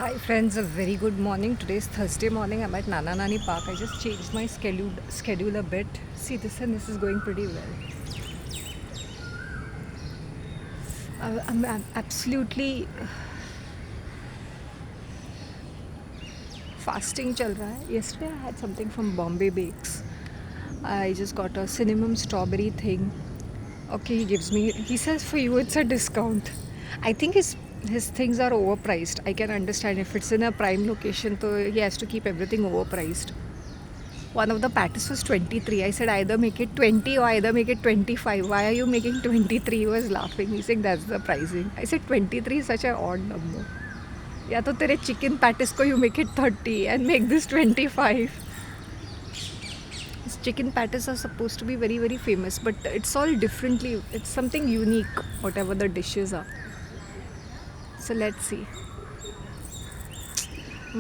Hi friends, a very good morning. Today is Thursday morning. I'm at Nana Nani Park. I just changed my schedule a bit. See this, and this is going pretty well. I'm absolutely fasting चल रहा है. Yesterday I had something from Bombay Bakes. I just got a cinnamon strawberry thing. Okay, he gives me. He says for you it's a discount. I think his things are overpriced. I can understand if it's in a prime location, so he has to keep everything overpriced. One of the patties was 23. I said either make it 20 or either make it 25. Why are you making 23? He was laughing. He's saying that's the pricing. I said 23 is such an odd number. या तो तेरे chicken patties को you make it 30 and make this 25. Chicken patties are supposed to be very very famous, but it's all differently. It's something unique, whatever the dishes are. So let's see.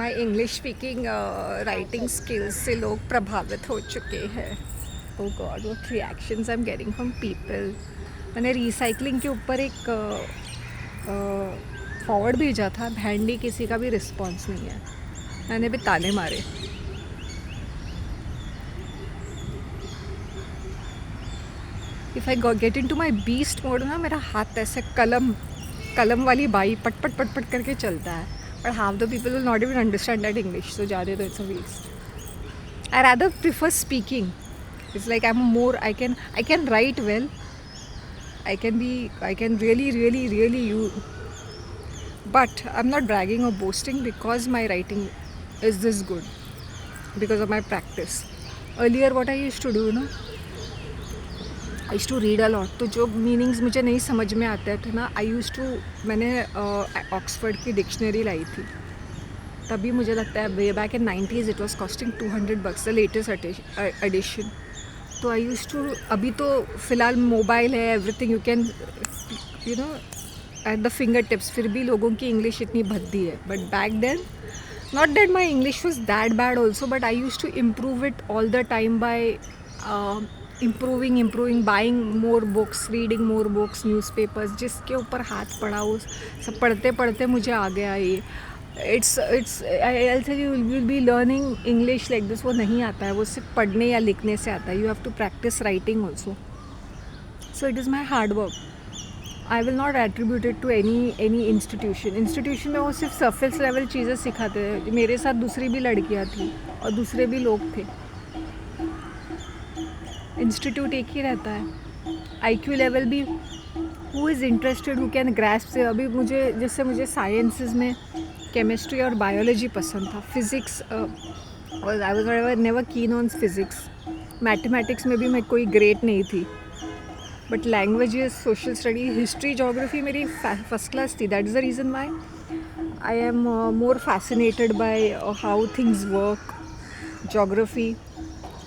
My English speaking writing skills से लोग प्रभावित हो चुके हैं. Oh God, what reactions I'm getting from people. मैंने recycling के ऊपर एक फॉरवर्ड भेजा था. भैंडी किसी का भी रिस्पॉन्स नहीं है. मैंने भी ताने मारे. If I get in to my beast mode ना, मेरा हाथ ऐसे कलम वाली बाई पट पट पट पट करके चलता है. But half the people will not even understand that English, so ज़्यादा तो it's a waste. I rather prefer speaking. It's like I can write well. I can really you. But I'm not bragging or boasting because my writing is this good. Because of my practice. Earlier what I used to do, I used to read a lot. तो जो meanings मुझे नहीं समझ में आते थे ना, मैंने ऑक्सफर्ड की डिक्शनरी लाई थी. तभी मुझे लगता है way back in 90s it was costing $200 the latest edition. तो आई यूज टू. अभी तो फ़िलहाल मोबाइल है, everything you can at the finger tips. फिर भी लोगों की इंग्लिश इतनी भद्दी है. But back then, not that my English was that bad also, but I use to improve it all the time by improving, buying more books, reading more books, newspapers. जिसके ऊपर हाथ पड़ा उस सब पढ़ते पढ़ते मुझे आ गया ये. I'll tell you, you'll be learning English like this. वो नहीं आता है, वो सिर्फ पढ़ने या लिखने से आता है. You have to practice writing also. So it is my hard work. I will not attribute it to any institution में वो सिर्फ surface level चीज़ें सिखाते हैं. मेरे साथ दूसरी भी लड़कियाँ थी और दूसरे भी लोग थे. इंस्टीट्यूट एक ही रहता है. IQ लेवल भी who is interested, who can grasp से. अभी मुझे साइंसेस में केमिस्ट्री और बायोलॉजी पसंद था. Physics I was never keen on physics. Mathematics में भी मैं कोई ग्रेट नहीं थी. But languages, social study, history, geography मेरी फर्स्ट क्लास थी. That is the reason why I am more fascinated by how things work. Geography,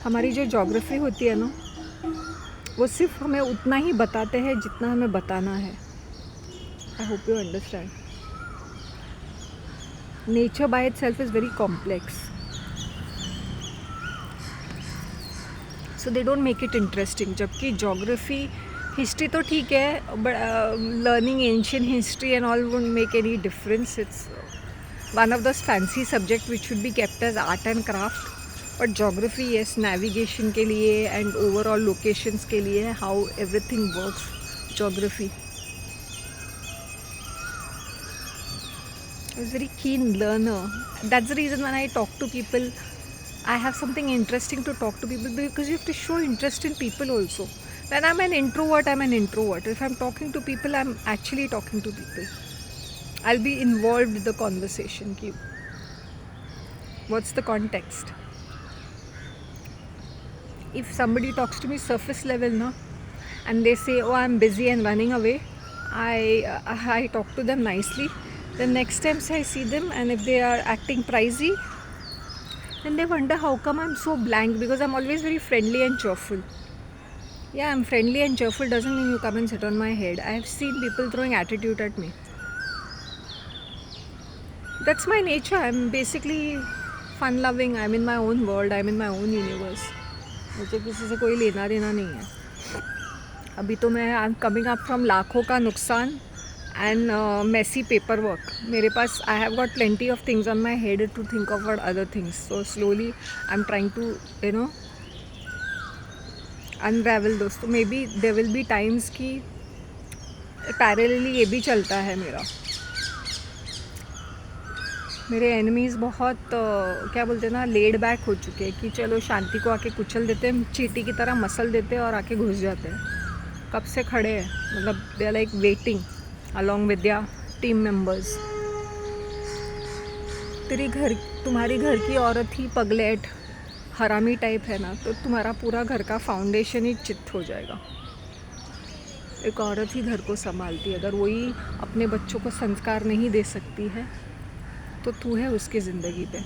हमारी जो जोग्राफी होती है ना, वो सिर्फ हमें उतना ही बताते हैं जितना हमें बताना है. I hope you understand. Nature by itself is very complex, so they don't make it interesting. जबकि जोग्राफी, हिस्ट्री तो ठीक है, but learning ancient history and all won't make any difference. It's one of the fancy subject which should be kept as art and craft. But geography yes, navigation के लिए and overall locations के लिए, how everything works. Geography I was very keen learner. That's the reason when I talk to people, I have something interesting to talk to people, because you have to show interest in people also. When I'm an introvert, I'm an introvert. If I'm talking to people, I'm actually talking to people. I'll be involved in the conversation. What's the context? If somebody talks to me surface level, and they say, oh, I'm busy and running away, I talk to them nicely. The next time I see them, and if they are acting pricey, then they wonder how come I'm so blank, because I'm always very friendly and cheerful. Yeah, I'm friendly and cheerful doesn't mean you come and sit on my head. I have seen people throwing attitude at me. That's my nature. I'm basically fun loving. I'm in my own world. I'm in my own universe. मुझे किसी से कोई लेना देना नहीं है. अभी तो मैं I'm coming up from लाखों का नुकसान एंड मेसी पेपर वर्क. मेरे पास I have got plenty of things on my head to think of what other things. So slowly I am trying to unravel दोस्तों. Maybe there will be times कि parallelly ये भी चलता है मेरा. मेरे एनिमीज़ बहुत क्या बोलते हैं ना, लेड बैक हो चुके हैं कि चलो शांति को आके कुचल देते हैं, चींटी की तरह मसल देते हैं और आके घुस जाते हैं. कब से खड़े हैं, मतलब they are like waiting along with their team members. तुम्हारी घर की औरत ही पगलेट हरामी टाइप है ना, तो तुम्हारा पूरा घर का फाउंडेशन ही चित हो जाएगा. एक औरत ही घर को संभालती है. अगर वही अपने बच्चों को संस्कार नहीं दे सकती है तो तू है उसकी ज़िंदगी पे.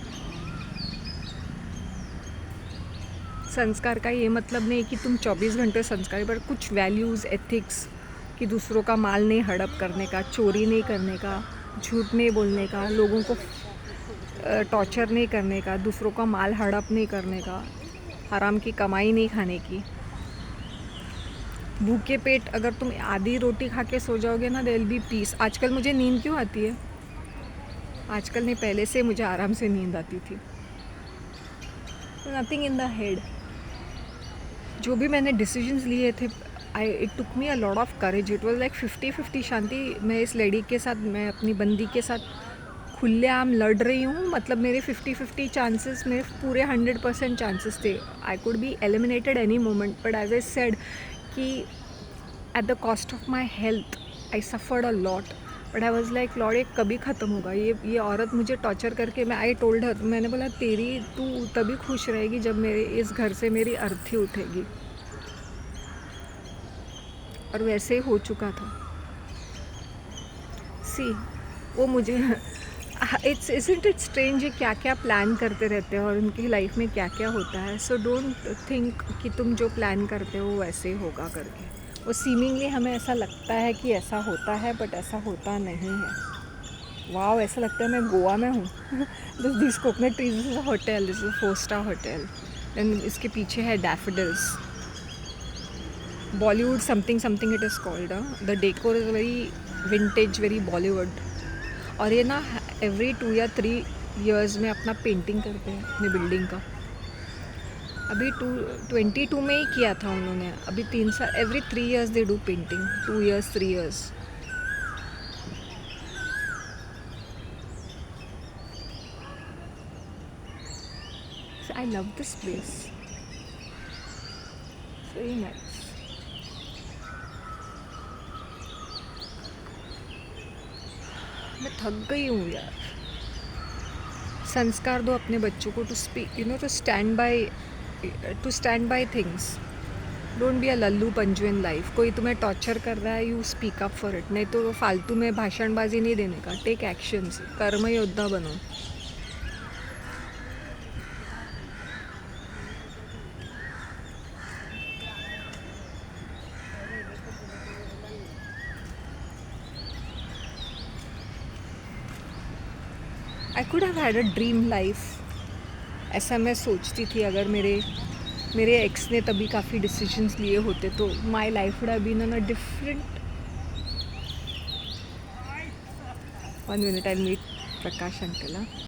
संस्कार का ये मतलब नहीं कि तुम 24 घंटे संस्कारी, पर कुछ वैल्यूज़, एथिक्स, कि दूसरों का माल नहीं हड़प करने का, चोरी नहीं करने का, झूठ नहीं बोलने का, लोगों को टॉर्चर नहीं करने का, दूसरों का माल हड़प नहीं करने का, हराम की कमाई नहीं खाने की. भूखे पेट अगर तुम आधी रोटी खा के सो जाओगे ना, देयर विल बी पीस. आजकल मुझे नींद क्यों आती है? आजकल नहीं, पहले से मुझे आराम से नींद आती थी. Nothing in the head. जो भी मैंने डिसीजंस लिए थे, it took me a lot of courage. It was like 50-50. शांति, मैं इस लेडी के साथ, मैं अपनी बंदी के साथ खुलेआम लड़ रही हूँ. मतलब मेरे 50-50 चांसेस, मेरे पूरे 100% चांसेस थे. I could be eliminated any moment, but as I said कि at the cost of my health I suffered a lot. But I was like lord, ये कभी ख़त्म होगा. ये औरत मुझे टॉर्चर करके, मैं आई टोल्ड हर, मैंने बोला तू तभी खुश रहेगी जब मेरे इस घर से मेरी अर्थी उठेगी. और वैसे ही हो चुका था. सी, वो मुझे इज़न्ट इट स्ट्रेंज, ये क्या क्या प्लान करते रहते हैं और उनकी लाइफ में क्या क्या होता है. सो डोंट थिंक कि तुम जो प्लान करते हो वैसे होगा करके. वो सीमिंगली हमें ऐसा लगता है कि ऐसा होता है, बट ऐसा होता नहीं है. वाह, ऐसा लगता है मैं गोवा में हूँ. This coconut trees is a hotel, this is 4-star hotel. And इसके पीछे है daffodils. Bollywood something something it is called. The decor is very vintage, very Bollywood. और ये ना एवरी 2 या 3 ईयर्स में अपना पेंटिंग करते हैं अपनी बिल्डिंग का. अभी 22 में ही किया था उन्होंने. अभी 3 साल, every 3 years they do painting. 2 years, 3 years. I love this place, very nice. मैं थक गई हूँ यार. संस्कार दो अपने बच्चों को, to speak, to stand by things. Don't be a लल्लू पंजू इन लाइफ. कोई तुम्हें टॉर्चर कर रहा है, you speak up for it. नहीं तो फालतू में भाषणबाजी नहीं देने का. Take actions. कर्म योद्धा बनो. I could have had a dream life. ऐसा मैं सोचती थी, अगर मेरे एक्स ने तभी काफ़ी डिसीजंस लिए होते तो my life would have been on a different. 1 minute, I meet Prakash uncle.